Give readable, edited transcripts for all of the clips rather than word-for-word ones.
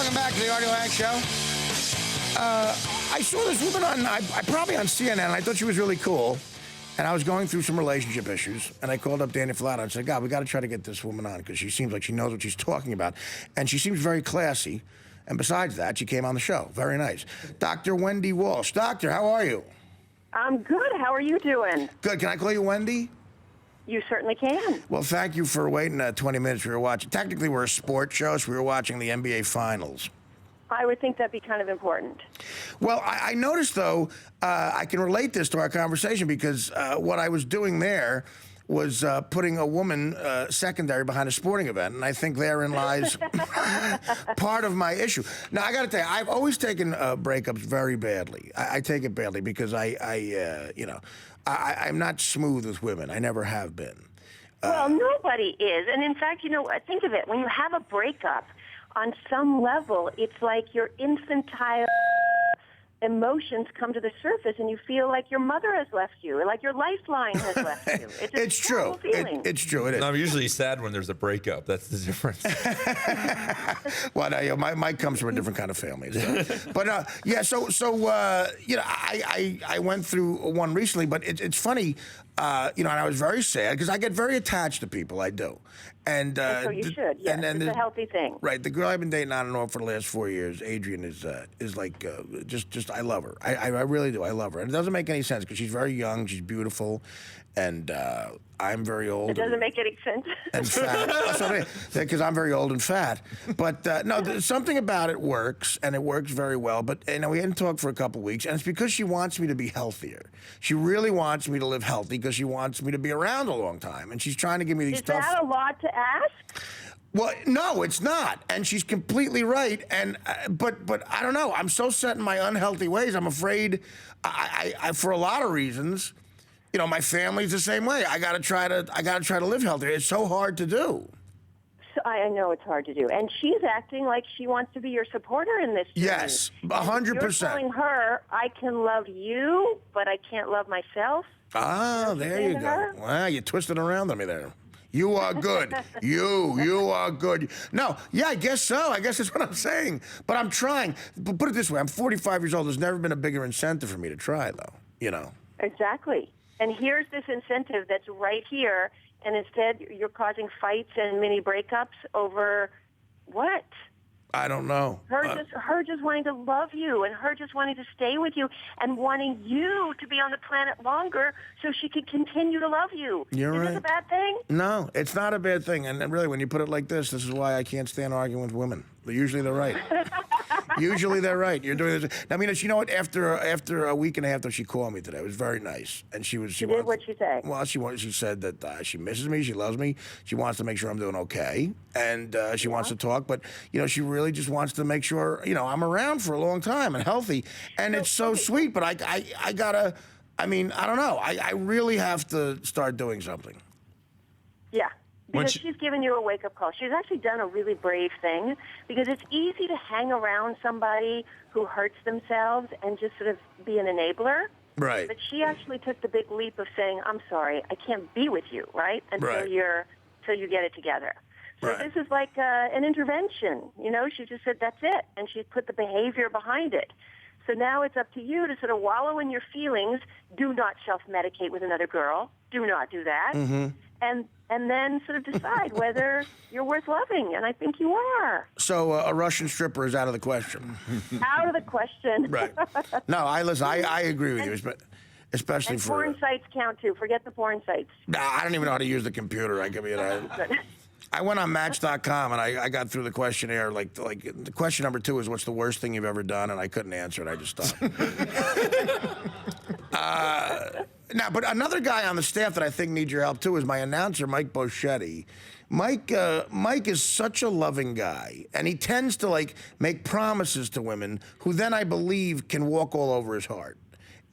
welcome back to the Arite Lange Show. I saw this woman I probably on CNN, and I thought she was really cool. And I was going through some relationship issues, and I called up Danny Falato and said, God, we got to try to get this woman on because she seems like she knows what she's talking about. And she seems very classy. And besides that, she came on the show. Very nice. Dr. Wendy Walsh. Doctor, how are you? I'm good. How are you doing? Good. Can I call you Wendy? You certainly can. Well, thank you for waiting 20 minutes. We were watching. Technically, we're a sports show, so we were watching the NBA Finals. I would think that'd be kind of important. Well, I noticed, though, I can relate this to our conversation because what I was doing there was putting a woman secondary behind a sporting event, and I think therein lies part of my issue. Now, I got to tell you, I've always taken breakups very badly. I take it badly because I'm not smooth with women. I never have been. Well, nobody is. And in fact, think of it. When you have a breakup, on some level, it's like your infantile emotions come to the surface and you feel like your mother has left you, like your lifeline has left you. It's true. It's true. It is. I'm usually sad when there's a breakup. That's the difference. Well, no, Mike comes from a different kind of family. So. But I went through one recently, but it's funny, and I was very sad because I get very attached to people. I do. And so you should. Yes, it's a healthy thing. Right. The girl I've been dating on and off for the last 4 years, Adrian, is like just I love her. I really do. I love her. And it doesn't make any sense because she's very young, she's beautiful, and I'm very old. It doesn't make any sense. And fat. That's what I mean. Because I'm very old and fat. But no, something about it works, and it works very well. But we hadn't talked for a couple weeks, and it's because she wants me to be healthier. She really wants me to live healthy because she wants me to be around a long time, and she's trying to give me these tough. Is that a lot to ask? Well, no, it's not, and she's completely right. And but I don't know. I'm so set in my unhealthy ways. I'm afraid, I for a lot of reasons. My family's the same way. I gotta try to live healthier. It's so hard to do. So I know it's hard to do, and she's acting like she wants to be your supporter in this journey. Yes, 100%. You're telling her, "I can love you, but I can't love myself." Ah, there you go. Wow, you twisted around on me there. You are good. You are good. No, yeah, I guess so. I guess that's what I'm saying. But I'm trying. But put it this way: I'm 45 years old. There's never been a bigger incentive for me to try, though. Exactly. And here's this incentive that's right here, and instead you're causing fights and mini breakups over what? I don't know. Her just wanting to love you, and her just wanting to stay with you, and wanting you to be on the planet longer so she can continue to love you. You're right. Is this a bad thing? No, it's not a bad thing. And really, when you put it like this is why I can't stand arguing with women. Usually they're right. Usually they're right. You're doing this. I mean, you know what? After a week and a half, though, she called me today. It was very nice, and she did. What'd she say? Well, she said that she misses me, she loves me, she wants to make sure I'm doing okay, and she wants to talk. But she really just wants to make sure I'm around for a long time and healthy. And it's so sweet. But I gotta. I mean, I don't know. I really have to start doing something. Yeah. Because she's given you a wake-up call. She's actually done a really brave thing because it's easy to hang around somebody who hurts themselves and just sort of be an enabler. Right. But she actually took the big leap of saying, I'm sorry, I can't be with you, right? Until you get it together. So this is like an intervention. She just said, that's it. And she put the behavior behind it. So now it's up to you to sort of wallow in your feelings. Do not self-medicate with another girl. Do not do that. Mm-hmm. And then sort of decide whether you're worth loving, and I think you are. So a Russian stripper is out of the question. Out of the question. Right. No, I agree with you, especially and for porn sites count too. Forget the porn sites. I don't even know how to use the computer. I went on Match.com and I got through the questionnaire. Like the question number 2 is, what's the worst thing you've ever done? And I couldn't answer it. I just stopped. Now, but another guy on the staff that I think needs your help too is my announcer, Mike Boschetti. Mike is such a loving guy, and he tends to make promises to women who then I believe can walk all over his heart.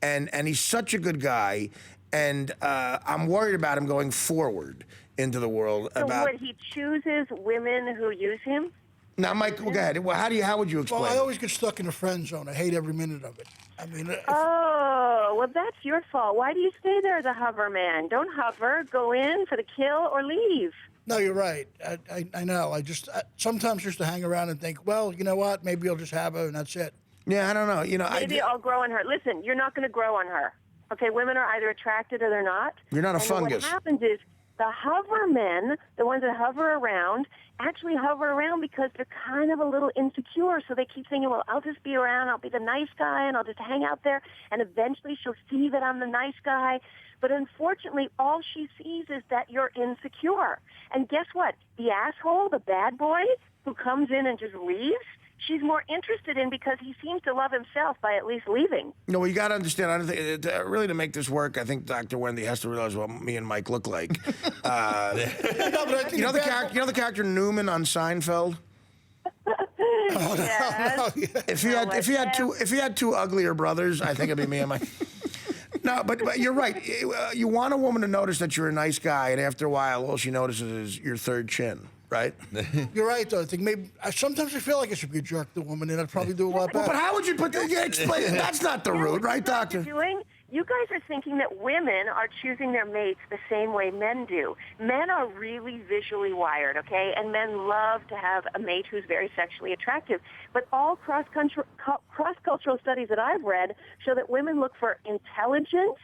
And he's such a good guy, and I'm worried about him going forward into the world. So he chooses women who use him? Now, Mike, go ahead. Well, how would you explain? Well, I it? always get stuck in the friend zone. I hate every minute of it. I mean, Oh, well, that's your fault. Why do you stay there as a hover man? Don't hover. Go in for the kill or leave. no, you're right. I know. I sometimes just to hang around and think, well, you know what? Maybe I'll just have her and that's it. Yeah, I don't know. Maybe I'll grow on her. Listen, you're not going to grow on her. Okay, women are either attracted or they're not. You're not a and fungus. What happens is the hover men, the ones that hover around, actually hover around because they're kind of a little insecure. So they keep thinking, well, I'll just be around. I'll be the nice guy, and I'll just hang out there. And eventually she'll see that I'm the nice guy. But unfortunately, all she sees is that you're insecure. And guess what? The asshole, the bad boy who comes in and just leaves, she's more interested in because he seems to love himself by at least leaving. No, well, you got to understand. I don't think, really, to make this work, I think Dr. Wendy has to realize what me and Mike look like. You know the character Newman on Seinfeld? Yes. If he had two uglier brothers, I think it'd be me and Mike. No, but you're right. You want a woman to notice that you're a nice guy, and after a while, all she notices is your third chin. Right? You're right, though. I think maybe sometimes I feel like I should be a jerk to a woman, and I'd probably do a lot better. But how would you put that? Yeah, explain it. That's not the route, right, Doctor? You guys are thinking that women are choosing their mates the same way men do. Men are really visually wired, okay? And men love to have a mate who's very sexually attractive. But all cross-cultural studies that I've read show that women look for intelligence,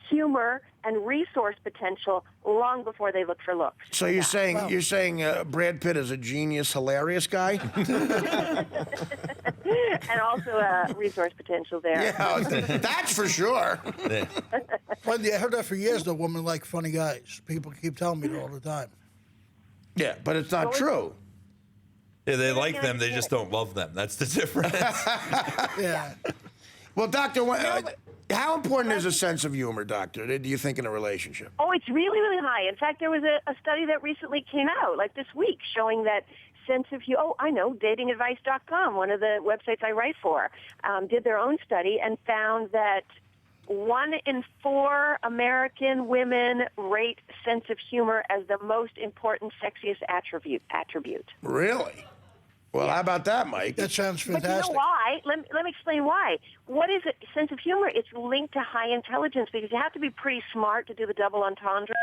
humor, and resource potential long before they look for looks. So you're saying Brad Pitt is a genius, hilarious guy? And also a resource potential there. Yeah, that's for sure. Wendy, I heard that for years, though. Women like funny guys. People keep telling me that all the time. Yeah, but it's not true. Yeah, they like them, they just don't love them. That's the difference. Yeah. Well, Doctor, how important is a sense of humor, Doctor, do you think, in a relationship? Oh, it's really, really high. In fact, there was a study that recently came out, like this week, showing that sense of humor. Oh, I know, datingadvice.com, one of the websites I write for, did their own study and found that 1 in 4 American women rate sense of humor as the most important, sexiest attribute. Really? Well, how about that, Mike? That sounds fantastic. But you know why? Let me explain why. What is it? Sense of humor? It's linked to high intelligence because you have to be pretty smart to do the double entendres,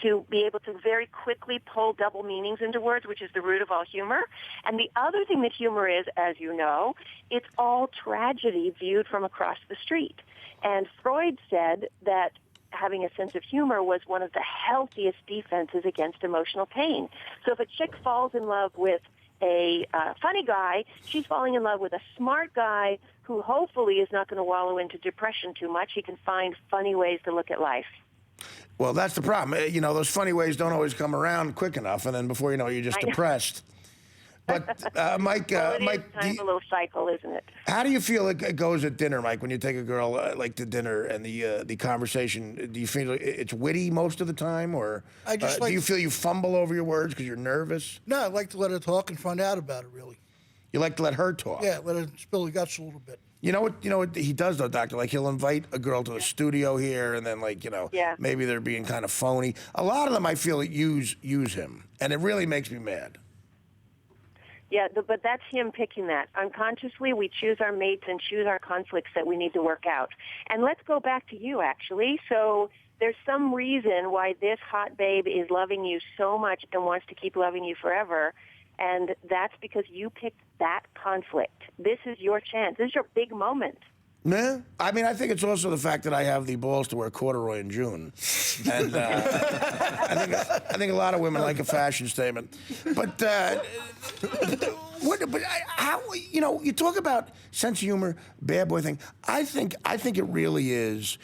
to be able to very quickly pull double meanings into words, which is the root of all humor. And the other thing that humor is, as you know, it's all tragedy viewed from across the street. And Freud said that having a sense of humor was one of the healthiest defenses against emotional pain. So if a chick falls in love with a funny guy, she's falling in love with a smart guy who hopefully is not going to wallow into depression too much. He can find funny ways to look at life. Well, that's the problem. You know, those funny ways don't always come around quick enough, and then before you know, you're just depressed. But Mike, well, it Mike, is kind of a little cycle, isn't it? How do you feel it goes at dinner, Mike? When you take a girl like to dinner and the conversation, do you feel it's witty most of the time, or do you feel you fumble over your words because you're nervous? No, I like to let her talk and find out about it. Really. You like to let her talk? Yeah, let her spill her guts a little bit. You know what he does though, Doctor? Like he'll invite a girl to the studio here, and then maybe they're being kind of phony. A lot of them I feel use him, and it really makes me mad. Yeah, but that's him picking that. Unconsciously, we choose our mates and choose our conflicts that we need to work out. And let's go back to you, actually. So there's some reason why this hot babe is loving you so much and wants to keep loving you forever, and that's because you picked that conflict. This is your chance. This is your big moment. No, I mean, I think it's also the fact that I have the balls to wear corduroy in June, and I think a lot of women like a fashion statement. But how you talk about sense of humor, bad boy thing. I think it really is.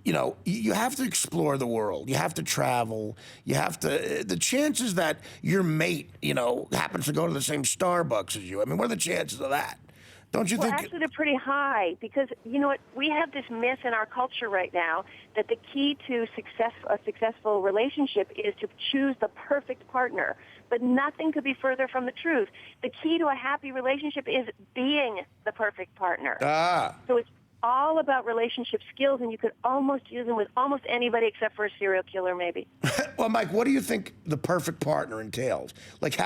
You have to explore the world. You have to travel. You have to. The chances that your mate, happens to go to the same Starbucks as you. I mean, what are the chances of that? Don't you think? Actually, they're pretty high because, you know what, we have this myth in our culture right now that the key to a successful relationship is to choose the perfect partner. But nothing could be further from the truth. The key to a happy relationship is being the perfect partner. Ah. So all about relationship skills, and you could almost use them with almost anybody except for a serial killer, maybe. Well, Mike, what do you think the perfect partner entails? Like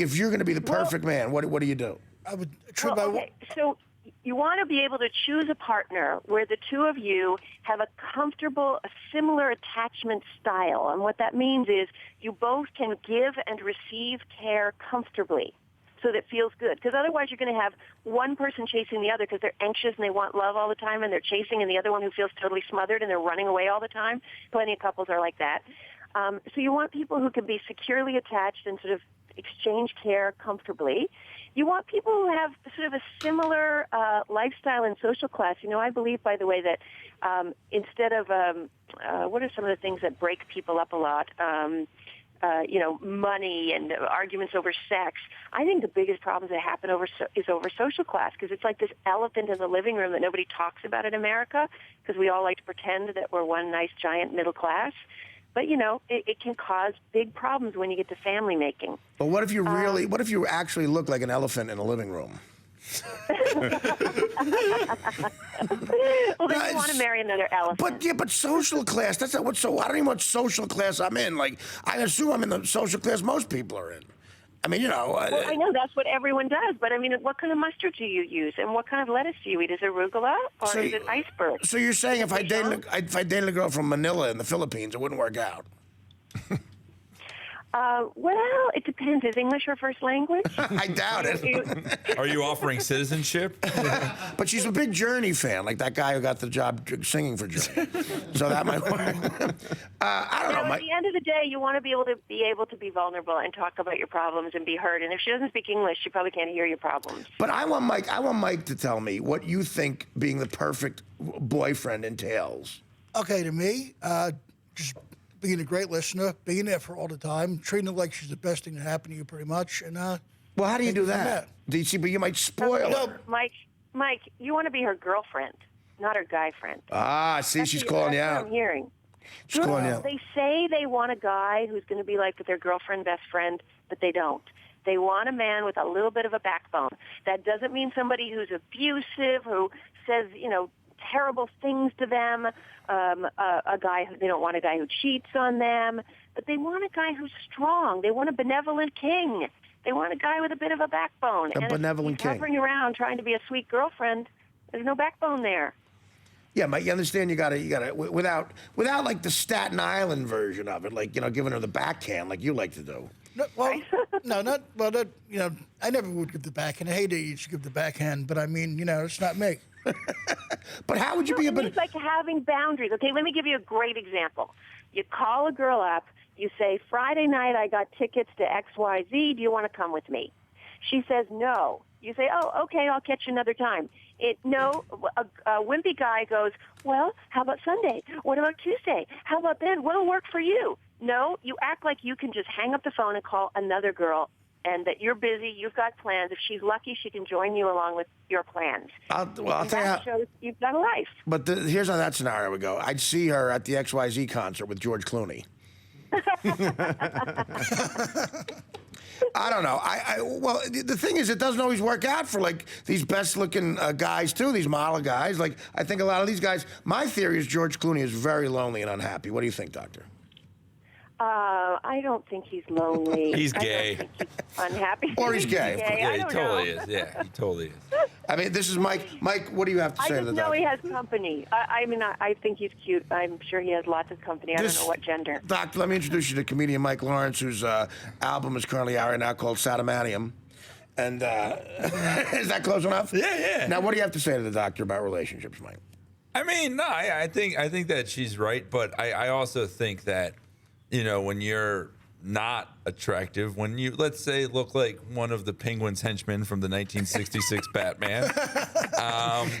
if you're going to be the perfect man, what do you do? I would Okay, so you want to be able to choose a partner where the two of you have a similar attachment style. And what that means is you both can give and receive care comfortably so that it feels good. Because otherwise you're going to have one person chasing the other because they're anxious and they want love all the time and they're chasing, and the other one who feels totally smothered and they're running away all the time. Plenty of couples are like that. So you want people who can be securely attached and sort of exchange care comfortably. You want people who have sort of a similar lifestyle and social class. You know, I believe, by the way, that instead of what are some of the things that break people up a lot? Money and arguments over sex. I think the biggest problems that happen is over social class, because it's like this elephant in the living room that nobody talks about in America because we all like to pretend that we're one nice giant middle class. But, it can cause big problems when you get to family making. But what if you actually look like an elephant in a living room? Well, then you want to marry another elephant. But social class, that's not I don't even know what social class I'm in. Like, I assume I'm in the social class most people are in. I mean, Well, I know that's what everyone does, but I mean, what kind of mustard do you use, and what kind of lettuce do you eat? Is it arugula or is it iceberg? So you're saying if I dated a girl from Manila in the Philippines, it wouldn't work out? Well, it depends. Is English her first language? I doubt it. Are you offering citizenship? But she's a big Journey fan, like that guy who got the job singing for Journey. So that might work. I don't know. At the end of the day, you want to be able to be vulnerable and talk about your problems and be heard. And if she doesn't speak English, she probably can't hear your problems. But I want Mike to tell me what you think being the perfect boyfriend entails. Okay, to me, just being a great listener, being there for all the time, treating her like she's the best thing that happened to you, pretty much. And well, how do you do that? Do you see? But you might spoil her. Mike, you want to be her girlfriend, not her guy friend. Ah, see, she's calling you out. That's what I'm hearing. She's calling you out. They say they want a guy who's going to be like their girlfriend, best friend, but they don't. They want a man with a little bit of a backbone. That doesn't mean somebody who's abusive, who says, terrible things to them. They don't want a guy who cheats on them, but they want a guy who's strong. They want a benevolent king. They want a guy with a bit of a backbone. Benevolent king. Hovering around trying to be a sweet girlfriend, there's no backbone there. Yeah, Mike, you understand? You gotta without like the Staten Island version of it, like giving her the backhand, like you like to do. No, well, I never would give the backhand. I hate it. You should give the backhand, but I mean, it's not me. But how would you be It's like having boundaries. Okay, let me give you a great example. You call a girl up. You say, Friday night I got tickets to XYZ. Do you want to come with me? She says no. You say, oh, okay, I'll catch you another time. A wimpy guy goes, well, how about Sunday? What about Tuesday? How about then? What'll work for you? No, you act like you can just hang up the phone and call another girl, and that you're busy, you've got plans. If she's lucky, she can join you along with your plans. I'll tell you how. That shows you've got a life. But here's how that scenario would go. I'd see her at the XYZ concert with George Clooney. I don't know. Well, the thing is, it doesn't always work out for like these best-looking guys too. These model guys. Like I think a lot of these guys. My theory is George Clooney is very lonely and unhappy. What do you think, Doctor? I don't think he's lonely. He's gay. I don't think he's unhappy. Or he's gay. Yeah, he I don't totally know. is. Yeah, he totally is. I mean, this is Mike. Mike, what do you have to I say to just the know doctor? he has company. I think he's cute. I'm sure he has lots of company. I don't know what gender. Doctor, let me introduce you to comedian Mike Lawrence, whose album is currently out right now called Sadomanium. And is that close enough? Yeah. Now, what do you have to say to the doctor about relationships, Mike? I mean, no, I think that she's right, but I also think that, when you're not attractive, when you, let's say, look like one of the Penguin's henchmen from the 1966 Batman.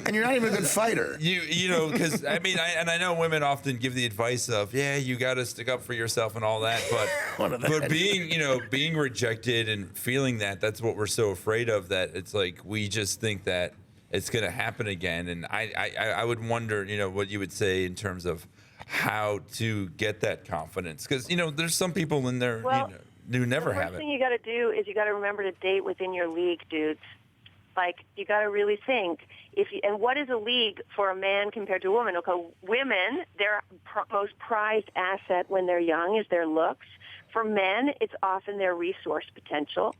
And you're not even a good fighter. Because, I mean, I know women often give the advice of, yeah, you got to stick up for yourself and all that, but being rejected and feeling that's what we're so afraid of, that it's like we just think that it's going to happen again. And I would wonder, what you would say in terms of how to get that confidence, because there's some people in there who never have it. The first thing you got to do is you got to remember to date within your league, dudes. Like, you got to really think. And what is a league for a man compared to a woman? Okay, women, their most prized asset when they're young is their looks. For men, it's often their resource potential.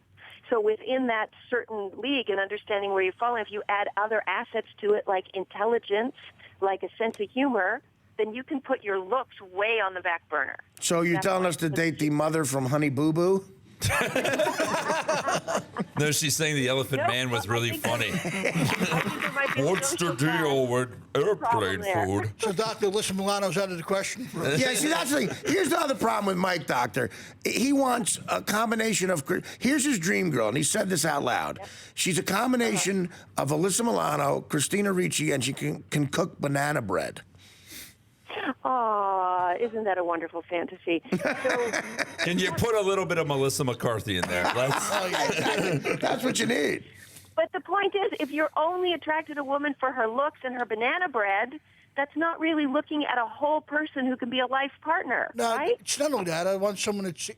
So within that certain league and understanding where you fall, if you add other assets to it, like intelligence, like a sense of humor, then you can put your looks way on the back burner. So you're telling us to date the mother from Honey Boo Boo? No, she's saying the Elephant Man was really funny. What's the deal with airplane food? So, Doctor, listen, Milano's out of the question. Yeah, see, here's the other problem with Mike, Doctor. He wants a combination of, here's his dream girl, and he said this out loud. Yep. She's a combination of Alyssa Milano, Christina Ricci, and she can cook banana bread. Oh, isn't that a wonderful fantasy? So, can you put a little bit of Melissa McCarthy in there? That's what you need. But the point is, if you're only attracted to a woman for her looks and her banana bread, that's not really looking at a whole person who can be a life partner, no, right? It's not only that. I want someone that's,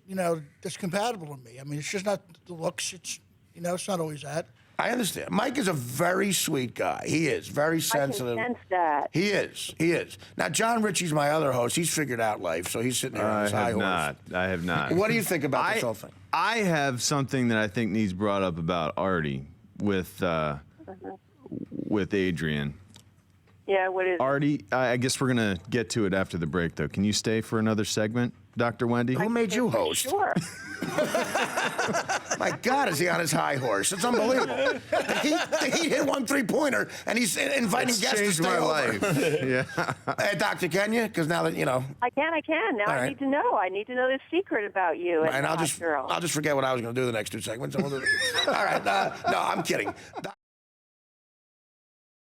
that's compatible with me. I mean, it's just not the looks. It's, it's not always that. I understand. Mike is a very sweet guy. He is very sensitive. I can sense that. He is. He is. Now, John Ritchie's my other host. He's figured out life, so he's sitting there on his high horse. I have not. What do you think about this whole thing? I have something that I think needs brought up about Artie with Adrian. Yeah, what is Artie, I guess we're going to get to it after the break, though. Can you stay for another segment, Dr. Wendy? Who made you host? Sure. My God, is he on his high horse? It's unbelievable. He hit one three-pointer, and he's inviting guests to stay my over. life. Yeah. Hey, Doctor, can you? Because now that, I can. Now All I right. need to know. I need to know the secret about you. And I'll just forget what I was going to do the next two segments. And we'll do All right. No, I'm kidding.